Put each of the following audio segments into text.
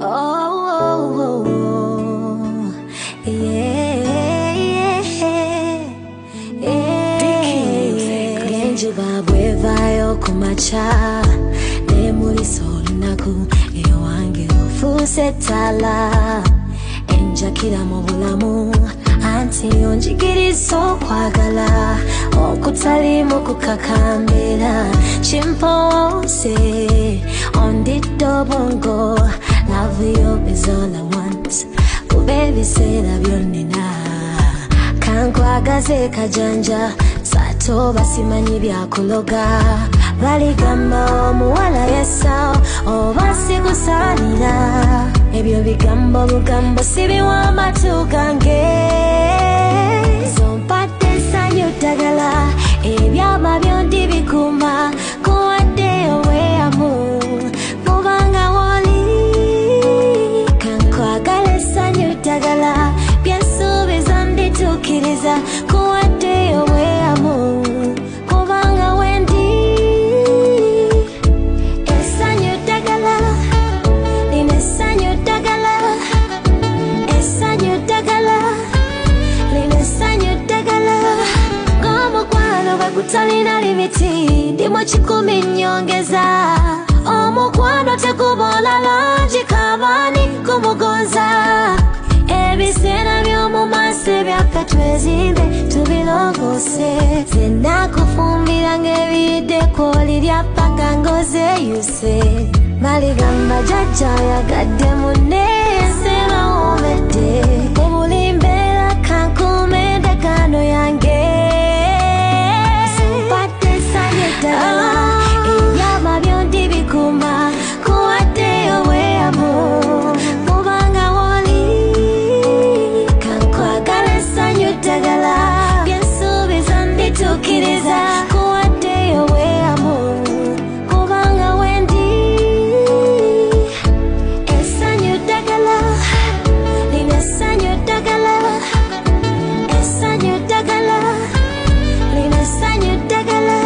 oh, yeah, yeah. Genji babwe vayo kumacha ne muri solunaku iyo wange ufuse tala enjakira mu bulamu anti onjigirizo kwagala okutalimu kukakambira chimpose ondiddo bongo love you is all I want baby said abyonina kankwagaze kajanja sato basimanyi byakuloga baligamba omuwala yesa oba sikusanira ebyo bigambo bugambo sibiwa matu gange zompadde essanyu ddagala ebyama byondi bikuma kuwadde obweyamu kubanga woli kankwagala essanyu ddagala byensuubiza mbituukiriza kuwadde obweyamu kubanga wendi essanyu ddagala lino essanyu ddagala essanyu ddagala lino essanyu ddagala ng'omukwano bwe gutalina limiti ndimu 10 nnyongeza omukwano teguboola langi kabaani kumugonza ebiseera by'omu maaso ebyaffe twezimbe tubirongoose zenna kufumbira ng'ebiyidde kwoli lyapaka ng'ozeyuse baligamba jjajja yagadde munne enseba womedde obuli mbeera kankuuma endagaano yange zompadde essanyu eddagala ebyama byondi bikuma kuwadde obweyamu kubanga woli kankwagala essanyu eddagala byensuubiza mbituukiriza kuwadde obweyamu kubanga wendi essanyu eddagala lino essanyu eddagala essanyu eddagala lino essanyu eddagala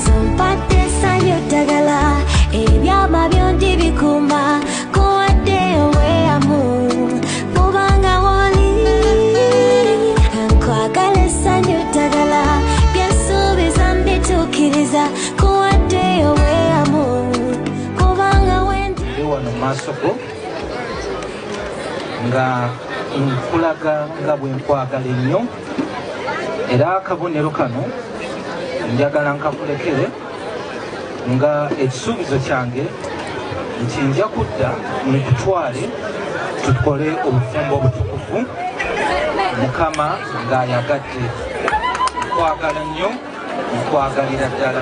zompadde essanyu eddagala ebyama byondi bikuma kuwadde obweyamu kubanga woli kankwagala essanyu eddagala byensuubiza mbituukiriza kuwadde obweyamu kubanga wendi wano maaso go nga nkulaga nga bwe nkwagala ennyo era akabonero kano njagala nkakulekere nga ekisuubizo kyange nti nja kudda mukutwale tukole obufumbo obutukuvu mukama ng'ayagadde nkwagala nnyo nkwagalira ddala.